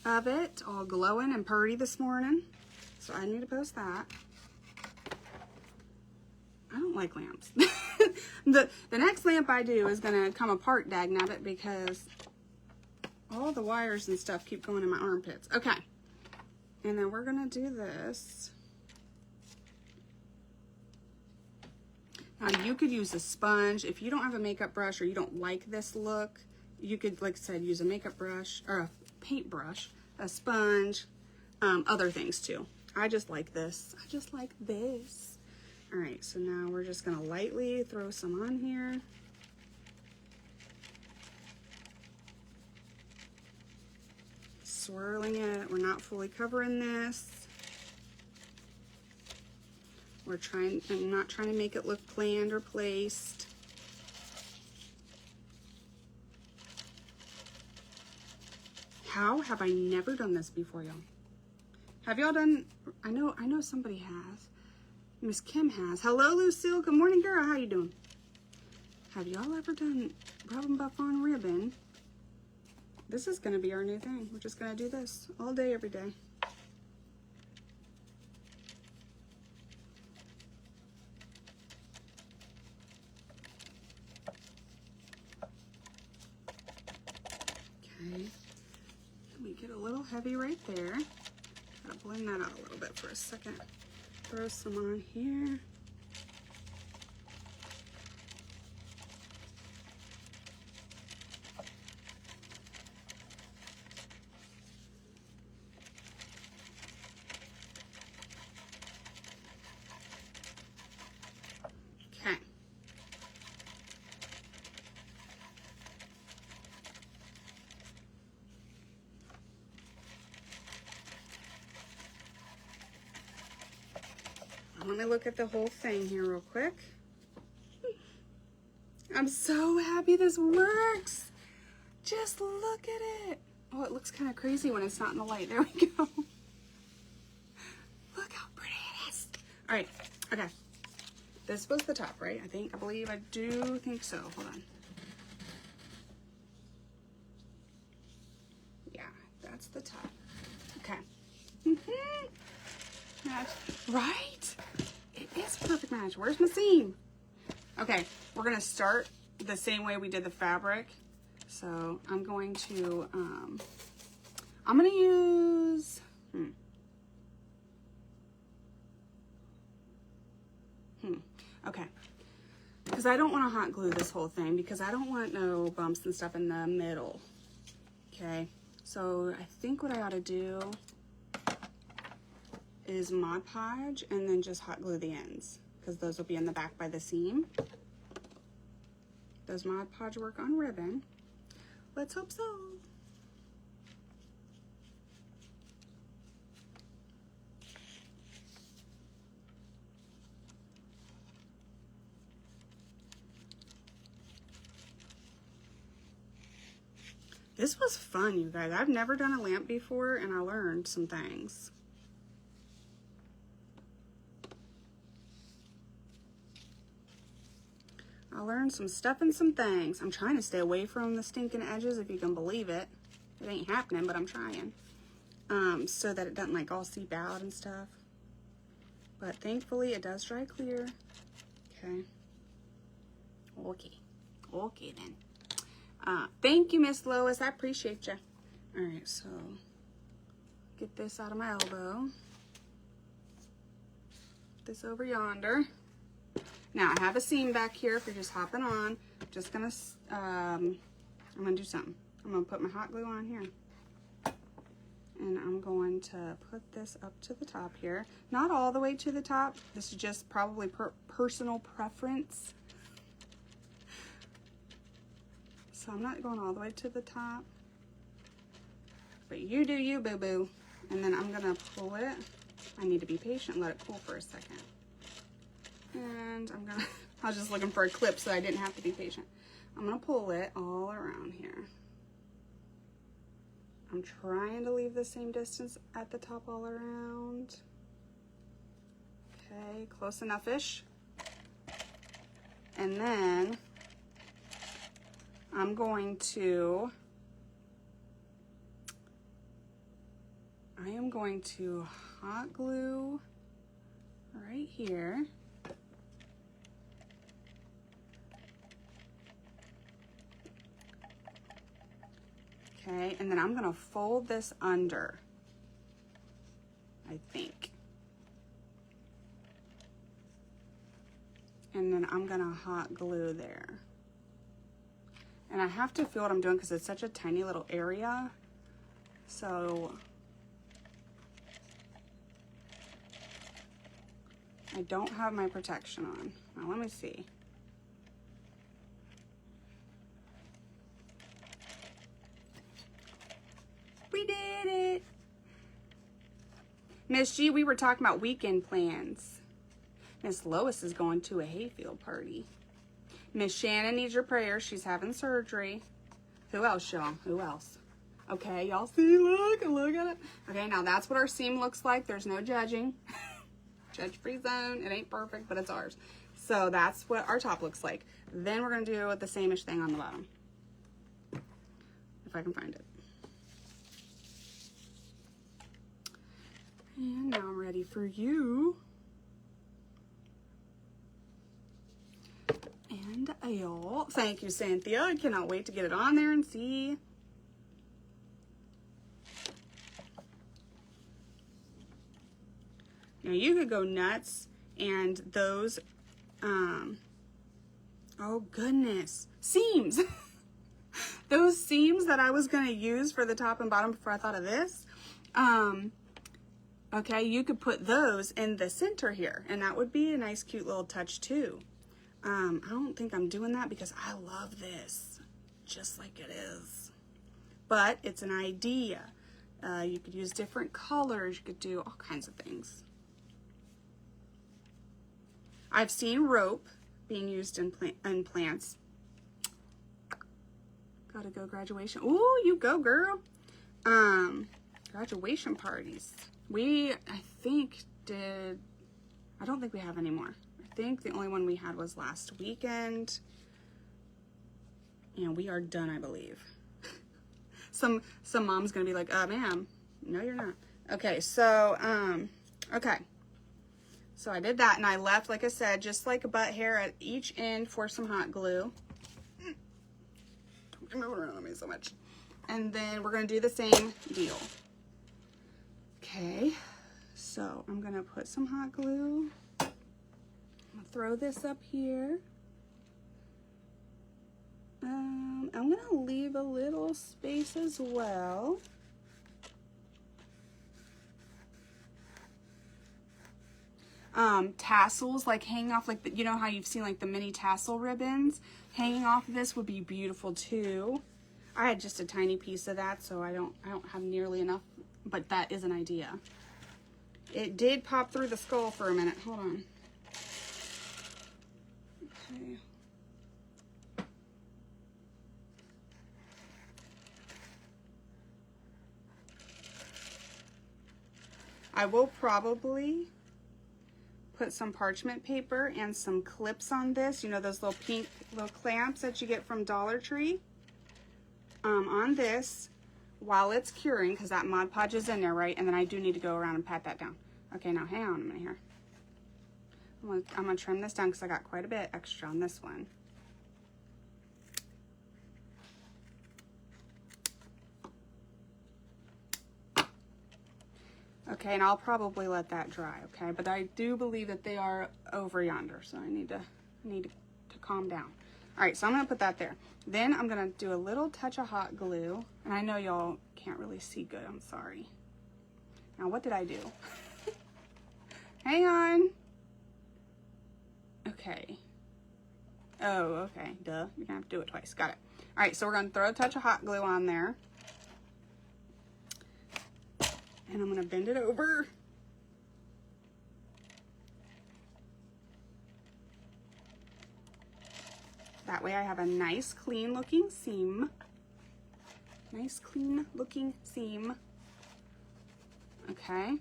of it all glowing and purdy this morning. So I need to post that. I don't like lamps. The next lamp I do is gonna come apart, dagnabbit, because all the wires and stuff keep going in my armpits. Okay. And then we're gonna do this. Now you could use a sponge. If you don't have a makeup brush or you don't like this look, you could, like I said, use a makeup brush or a paintbrush, a sponge, other things too. I just like this. I just like this. All right, so now we're just gonna lightly throw some on here. Swirling it. We're not fully covering this. I'm not trying to make it look planned or placed. How have I never done this before, y'all? Have y'all done, I know somebody has. Miss Kim has. Hello, Lucille. Good morning, girl. How you doing? Have y'all ever done rub and buff on ribbon? This is gonna be our new thing. We're just gonna do this all day, every day. Okay, let me get a little heavy right there. Gotta blend that out a little bit for a second. Throw some on here. Okay. Let me look at the whole thing here real quick. I'm so happy this works. Just look at it. Oh, it looks kind of crazy when it's not in the light. There we go. Look how pretty it is. All right, okay. This was the top, right? I believe, I do think so. Hold on. Yeah, that's the top. Okay. Match. Right? It is perfect match. Where's my seam? Okay, we're gonna start the same way we did the fabric. So I'm going to, I'm gonna use, okay. Because I don't want to hot glue this whole thing because I don't want no bumps and stuff in the middle. Okay, so I think what I ought to do is Mod Podge and then just hot glue the ends because those will be in the back by the seam. Does Mod Podge work on ribbon? Let's hope so. This was fun, you guys. I've never done a lamp before and I learned some things. I learned some stuff and some things. I'm trying to stay away from the stinking edges, if you can believe it. It ain't happening, but I'm trying. So that it doesn't like all seep out and stuff. But thankfully it does dry clear. Okay. Okay then. Thank you, Miss Lois. I appreciate you. All right, so get this out of my elbow. Put this over yonder. Now I have a seam back here if you're just hopping on. Just gonna, I'm gonna do something. I'm gonna put my hot glue on here. And I'm going to put this up to the top here. Not all the way to the top. This is just probably personal preference. So I'm not going all the way to the top. But you do you, boo-boo. And then I'm gonna pull it. I need to be patient, let it cool for a second. And I'm gonna, I was just looking for a clip so I didn't have to be patient. I'm gonna pull it all around here. I'm trying to leave the same distance at the top all around. Okay, close enough-ish. And then I'm going to, I am going to hot glue right here. and then I'm gonna fold this under, I think. And then I'm gonna hot glue there. And I have to feel what I'm doing because it's such a tiny little area. So I don't have my protection on. Now let me see. We did it. Miss G, we were talking about weekend plans. Miss Lois is going to a hayfield party. Miss Shannon needs your prayers. She's having surgery. Who else, y'all? Who else? Okay, y'all see, look at it. Okay, now that's what our seam looks like. There's no judging. Judge-free zone. It ain't perfect, but it's ours. So that's what our top looks like. Then we're gonna do the same-ish thing on the bottom. If I can find it. And now I'm ready for you. And y'all, thank you, Cynthia. I cannot wait to get it on there and see. Now you could go nuts, and those, oh goodness, seams. Those seams that I was gonna use for the top and bottom before I thought of this, okay, you could put those in the center here, and that would be a nice, cute little touch too. I don't think I'm doing that because I love this just like it is, but it's an idea. You could use different colors. You could do all kinds of things. I've seen rope being used in plants. Gotta go graduation. Ooh, you go, girl. Graduation parties. I think I don't think we have any more. I think the only one we had was last weekend. And we are done, I believe. Some mom's gonna be like, ma'am, no you're not. Okay, so, okay. So I did that, and I left, like I said, just like a butt hair at each end for some hot glue. Don't be moving around on me so much. And then we're gonna do the same deal. Okay, so I'm gonna put some hot glue. I'm gonna throw this up here. I'm gonna leave a little space as well. Tassels like hanging off, like you know how you've seen like the mini tassel ribbons hanging off of this would be beautiful too. I had just a tiny piece of that, so I don't have nearly enough, but that is an idea. It did pop through the skull for a minute. Hold on. Okay. I will probably put some parchment paper and some clips on this. You know those little pink little clamps that you get from Dollar Tree? On this while it's curing, because that Mod Podge is in there, right? And then I do need to go around and pat that down. Okay, now hang on a minute here. I'm gonna trim this down because I got quite a bit extra on this one. Okay, and I'll probably let that dry, okay? But I do believe that they are over yonder, so I need to calm down. All right, so I'm gonna put that there. Then I'm gonna do a little touch of hot glue, and I know y'all can't really see good, I'm sorry. Now, what did I do? Hang on. Okay. Oh, okay, duh. You're gonna have to do it twice, got it. All right, so we're gonna throw a touch of hot glue on there. And I'm gonna bend it over. That way I have a nice, clean looking seam. Nice, clean looking seam. Okay,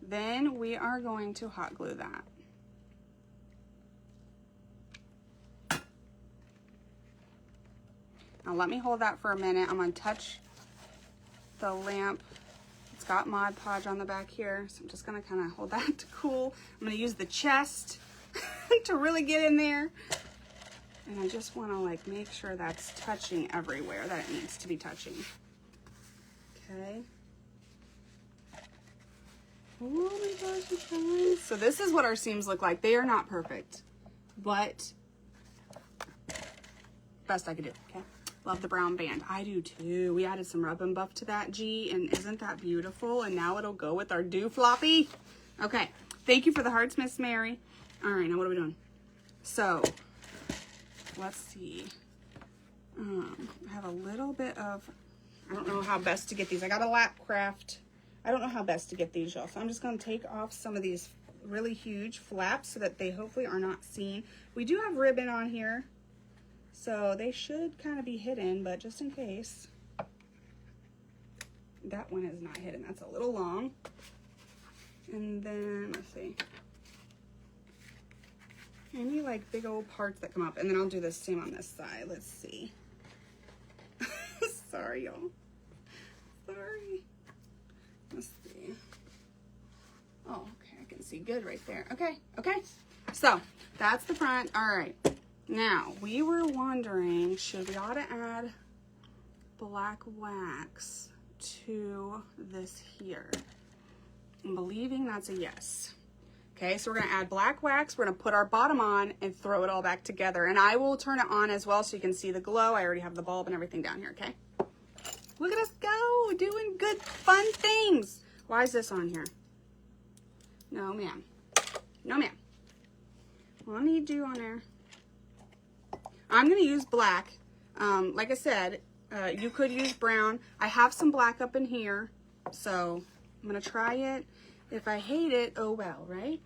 then we are going to hot glue that. Now let me hold that for a minute. I'm gonna touch the lamp. It's got Mod Podge on the back here, so I'm just gonna kind of hold that to cool. I'm gonna use the chest to really get in there. And I just wanna like make sure that's touching everywhere that it needs to be touching. Okay. Oh my gosh, you guys. So this is what our seams look like. They are not perfect, but best I could do, okay? Love the brown band. I do too. We added some rub and buff to that, G, and isn't that beautiful? And now it'll go with our do floppy. Okay, thank you for the hearts, Miss Mary. All right, now what are we doing? So, let's see. I have a little bit of, I don't know how best to get these. I got a lap craft. I don't know how best to get these, y'all. So I'm just going to take off some of these really huge flaps so that they hopefully are not seen. We do have ribbon on here, so they should kind of be hidden, but just in case. That one is not hidden. That's a little long. And then, let's see. Any like big old parts that come up. And then I'll do the same on this side. Let's see. Sorry, y'all. Sorry. Let's see. Oh, okay. I can see good right there. Okay. Okay. So that's the front. All right. Now we were wondering, should we ought to add black wax to this here? I'm believing that's a yes. Okay, so we're gonna add black wax. We're gonna put our bottom on and throw it all back together. And I will turn it on as well so you can see the glow. I already have the bulb and everything down here, okay? Look at us go, doing good, fun things. Why is this on here? No, ma'am. No, ma'am. What I need you on there. I'm gonna use black. Like I said, you could use brown. I have some black up in here, so I'm gonna try it. If I hate it, oh well, right?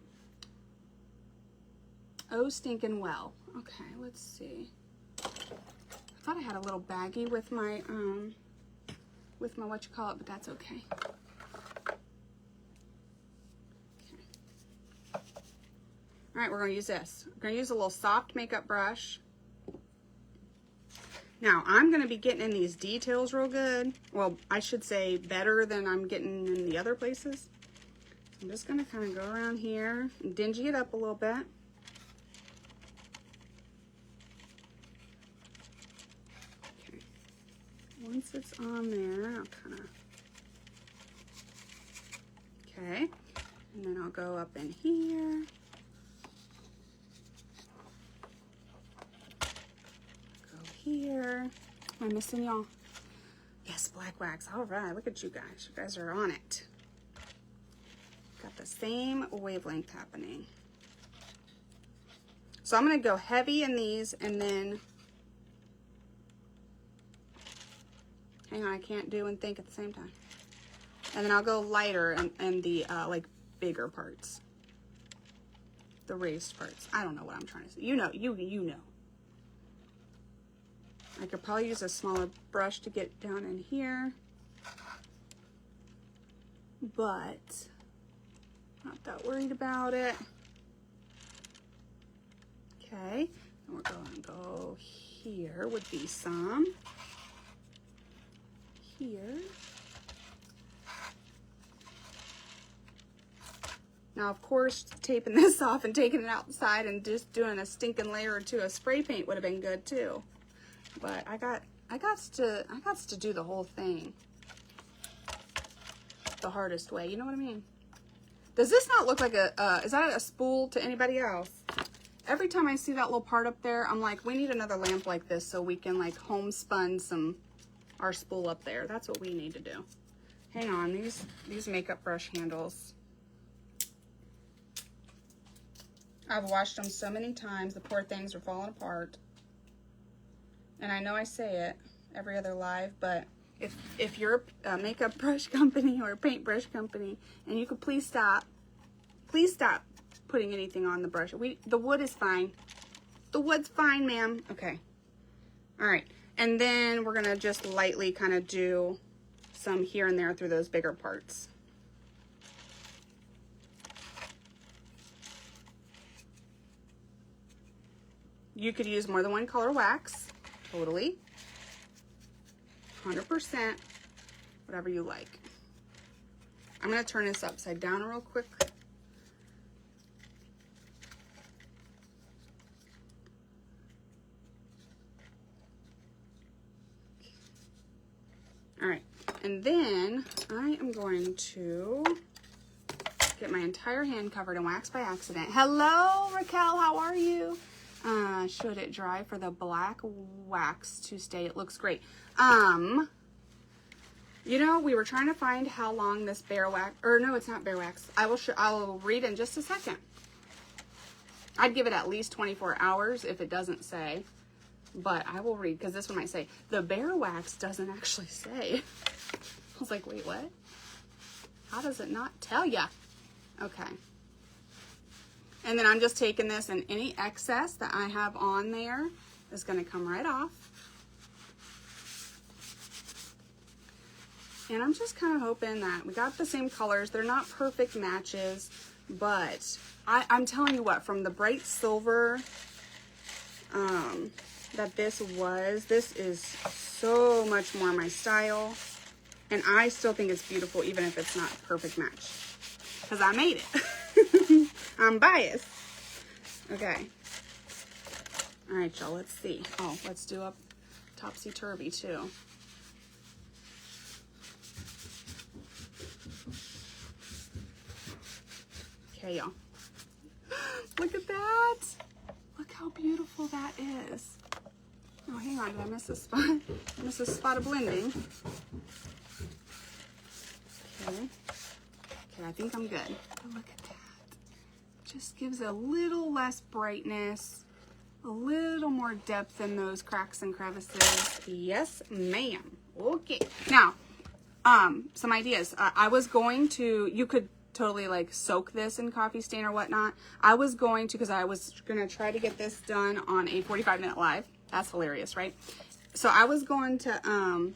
Oh, stinking well. Okay, let's see. I thought I had a little baggie with my what you call it, but that's okay. All right, we're gonna use this. We're gonna use a little soft makeup brush. Now, I'm gonna be getting in these details real good. Well, I should say better than I'm getting in the other places. I'm just gonna kind of go around here and dingy it up a little bit. Okay. Once it's on there, I'll kind of, okay. And then I'll go up in here. Go here. Am I missing y'all? Yes, black wax. All right, look at you guys. You guys are on it. Got the same wavelength happening. So I'm going to go heavy in these and then, hang on, I can't do and think at the same time. And then I'll go lighter in the like bigger parts. The raised parts. I don't know what I'm trying to say. You know, you know. I could probably use a smaller brush to get down in here. But not that worried about it. Okay, and we're going to go here would be some. Here. Now, of course, taping this off and taking it outside and just doing a stinking layer or two of spray paint would have been good too. But I got to do the whole thing the hardest way. You know what I mean? Does this not look like a, is that a spool to anybody else? Every time I see that little part up there, I'm like, we need another lamp like this so we can like homespun our spool up there. That's what we need to do. Hang on, these makeup brush handles. I've washed them so many times. The poor things are falling apart. And I know I say it every other live, but if you're a makeup brush company or a paintbrush company, and you could please stop putting anything on the brush. The wood is fine. The wood's fine, ma'am. Okay. All right. And then we're gonna just lightly kind of do some here and there through those bigger parts. You could use more than one color wax, totally. 100%, whatever you like. I'm gonna turn this upside down real quick. All right, And then I am going to get my entire hand covered in wax by accident. Hello, Raquel, how are you? Should it dry for the black wax to stay? It looks great. You know, we were trying to find how long this bear wax, or no, it's not bear wax. I will read in just a second. I'd give it at least 24 hours if it doesn't say, but I will read, because this one might say, the bear wax doesn't actually say. I was like, wait, what? How does it not tell ya? Okay. And then I'm just taking this, and any excess that I have on there is going to come right off. And I'm just kind of hoping that we got the same colors. They're not perfect matches, but I'm telling you what, from the bright silver that this is so much more my style. And I still think it's beautiful, even if it's not a perfect match, because I made it. I'm biased. Okay. All right, y'all, let's see. Oh, let's do a topsy-turvy, too. Okay, y'all. Look at that. Look how beautiful that is. Oh, hang on. Did I miss a spot? I missed a spot of blending. Okay. Okay, I think I'm good. But look at that. Just gives a little less brightness, a little more depth in those cracks and crevices. Yes, ma'am. Okay. Now, some ideas. I was going to, you could totally like soak this in coffee stain or whatnot. I was going to, because I was going to try to get this done on a 45-minute live. That's hilarious, right? So I was going to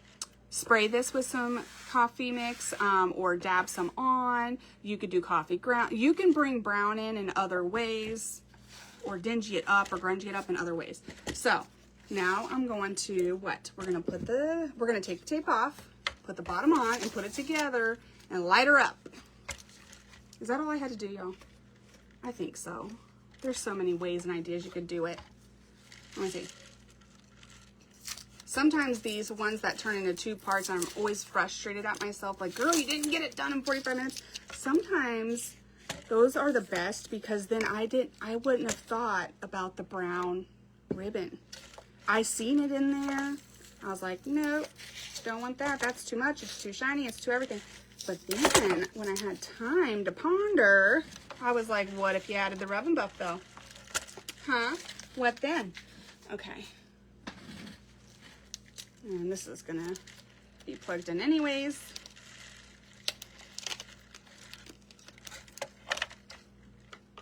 spray this with some coffee mix or dab some on. You could do coffee ground. You can bring brown in other ways, or dingy it up or grungy it up in other ways. So now I'm going to, we're going to take the tape off, put the bottom on, and put it together and light her up. Is that all I had to do, y'all? I think so. There's so many ways and ideas you could do it. Let me see. Sometimes these ones that turn into 2 parts, I'm always frustrated at myself. Like, girl, you didn't get it done in 45 minutes. Sometimes those are the best, because then I wouldn't have thought about the brown ribbon. I seen it in there. I was like, nope, don't want that. That's too much. It's too shiny. It's too everything. But then when I had time to ponder, I was like, what if you added the Rub and Buff though? Huh? What then? Okay. And this is gonna be plugged in anyways.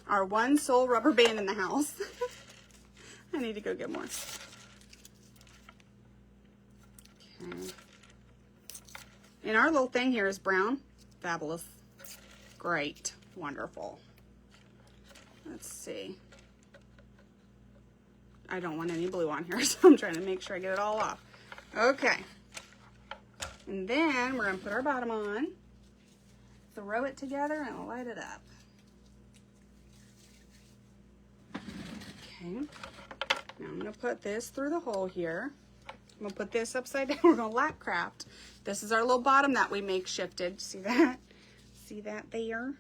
Our one sole rubber band in the house. I need to go get more. Okay. And our little thing here is brown. Fabulous. Great. Wonderful. Let's see. I don't want any blue on here, so I'm trying to make sure I get it all off. Okay. And then we're going to put our bottom on, throw it together, and light it up. Okay. Now I'm going to put this through the hole here. I'm going to put this upside down. We're going to lap craft. This is our little bottom that we makeshifted. See that? See that there?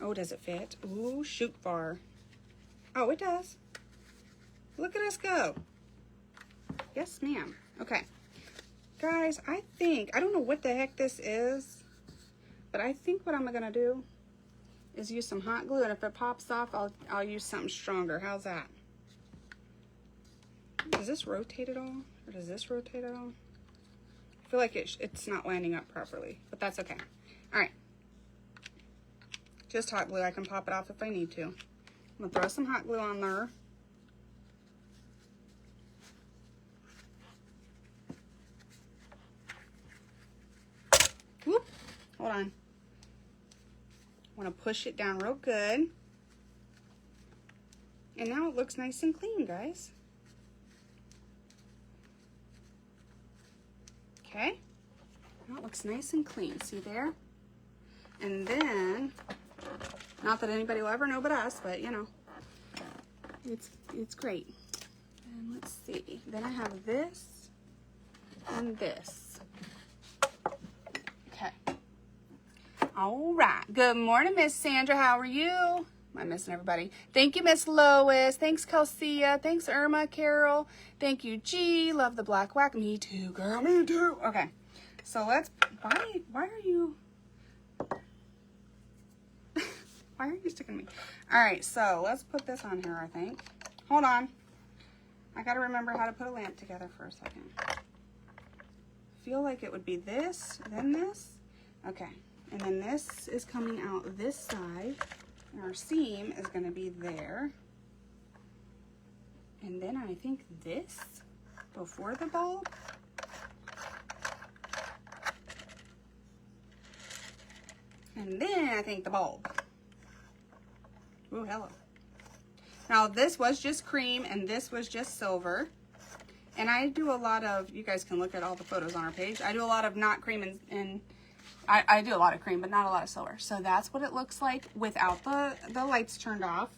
Oh, does it fit? Ooh, shoot far. Oh, it does. Look at us go. Yes, ma'am. Okay. Guys, I don't know what the heck this is, but I think what I'm going to do is use some hot glue, and if it pops off, I'll use something stronger. How's that? Does this rotate at all? Or does this rotate at all? I feel like it's not lining up properly, but that's okay. All right. Just hot glue. I can pop it off if I need to. I'm going to throw some hot glue on there. Whoop. Hold on. I want to push it down real good. And now it looks nice and clean, guys. Okay. Now it looks nice and clean. See there? And then, not that anybody will ever know but us, but you know, it's great. And let's see. Then I have this and this. All right. Good morning, Miss Sandra. How are you? Am I missing everybody? Thank you, Miss Lois. Thanks, Kelsea. Thanks, Irma, Carol. Thank you, G. Love the black whack. Me too, girl. Me too. Okay. So let's, why are you, why are you sticking me? All right. So let's put this on here, I think. Hold on. I got to remember how to put a lamp together for a second. Feel like it would be this, then this. Okay. And then this is coming out this side. And our seam is going to be there. And then I think this before the bulb. And then I think the bulb. Ooh, hello. Now this was just cream and this was just silver. And I do a lot of, you guys can look at all the photos on our page. I do a lot of not cream and I do a lot of cream, but not a lot of silver. So that's what it looks like without the lights turned off.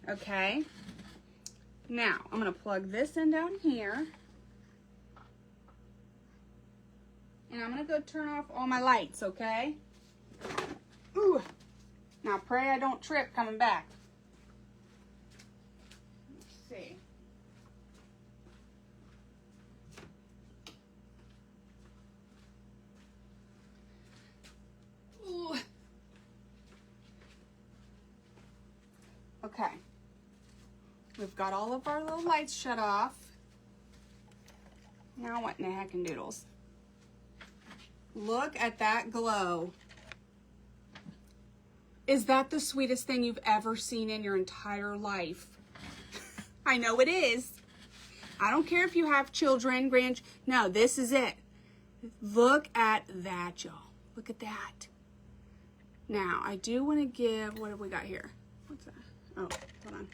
Okay. Now, I'm going to plug this in down here. And I'm going to go turn off all my lights, okay? Ooh. Now, pray I don't trip coming back. Let's see. Ooh. Okay. We've got all of our little lights shut off. Now what in the heck and doodles? Look at that glow. Is that the sweetest thing you've ever seen in your entire life? I know it is. I don't care if you have children, no, this is it. Look at that, y'all. Look at that. Now, I do want to give, what have we got here? What's that? Oh, hold on.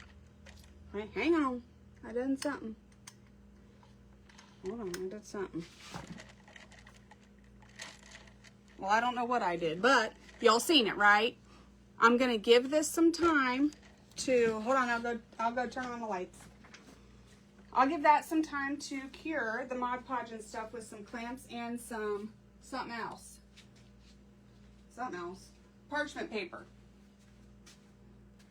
Right, hang on. I done something. Hold on, I did something. Well, I don't know what I did, but y'all seen it, right? I'm gonna give this some time to, hold on, I'll go turn on the lights. I'll give that some time to cure the Mod Podge and stuff with some clamps and something else. Parchment paper.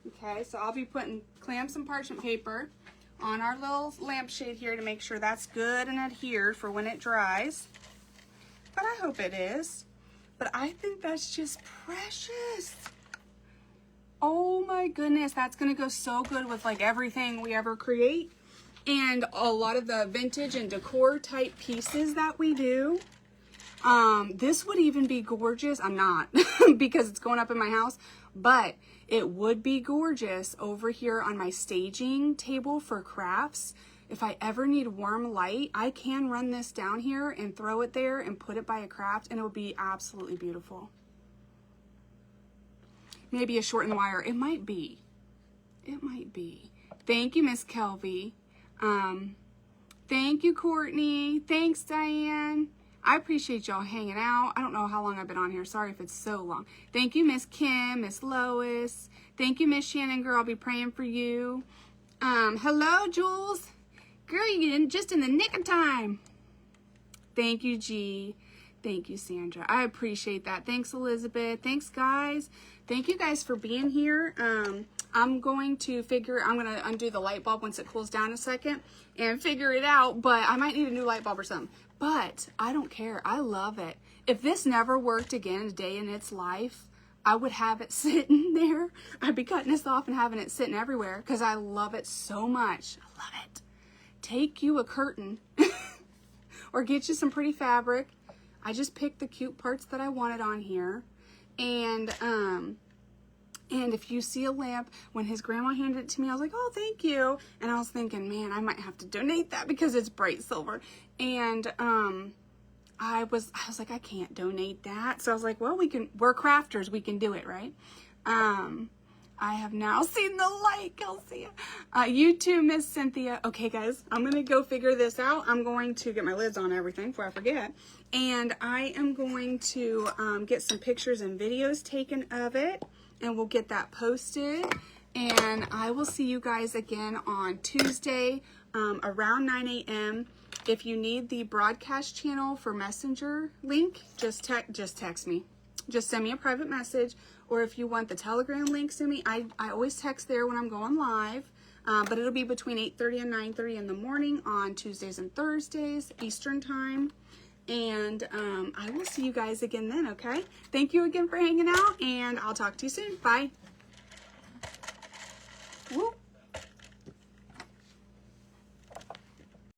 Okay, so I'll be putting clamps and parchment paper on our little lampshade here to make sure that's good and adhered for when it dries. But I hope it is. But I think that's just precious. Oh my goodness, that's gonna go so good with like everything we ever create. And a lot of the vintage and decor type pieces that we do. This would even be gorgeous. I'm not because it's going up in my house, but it would be gorgeous over here on my staging table for crafts. If I ever need warm light, I can run this down here and throw it there and put it by a craft and it would be absolutely beautiful. Maybe a short in the wire. It might be. It might be. Thank you, Miss Kelvy. Thank you, Courtney. Thanks, Diane. I appreciate y'all hanging out. I don't know how long I've been on here. Sorry if it's so long. Thank you, Miss Kim, Miss Lois. Thank you, Miss Shannon, girl. I'll be praying for you. Hello, Jules. Girl, you in just in the nick of time. Thank you, G. Thank you, Sandra. I appreciate that. Thanks, Elizabeth. Thanks, guys. Thank you guys for being here. I'm going to undo the light bulb once it cools down a second and figure it out, but I might need a new light bulb or something. But I don't care. I love it. If this never worked again a day in its life, I would have it sitting there. I'd be cutting this off and having it sitting everywhere because I love it so much. I love it. Take you a curtain or get you some pretty fabric. I just picked the cute parts that I wanted on here. And if you see a lamp, when his grandma handed it to me, I was like, oh, thank you. And I was thinking, man, I might have to donate that because it's bright silver. And I was like, I can't donate that. So I was like, well, we're crafters. We can do it, right? I have now seen the light, Kelsey. You too, Miss Cynthia. Okay, guys, I'm going to go figure this out. I'm going to get my lids on everything before I forget. And I am going to get some pictures and videos taken of it. And we'll get that posted. And I will see you guys again on Tuesday around 9 a.m. If you need the broadcast channel for Messenger link, just text me. just send me a private message. Or if you want the Telegram link, send me. I always text there when I'm going live. But it'll be between 8:30 and 9:30 in the morning on Tuesdays and Thursdays, Eastern time. And I will see you guys again then, okay? Thank you again for hanging out, and I'll talk to you soon. Bye.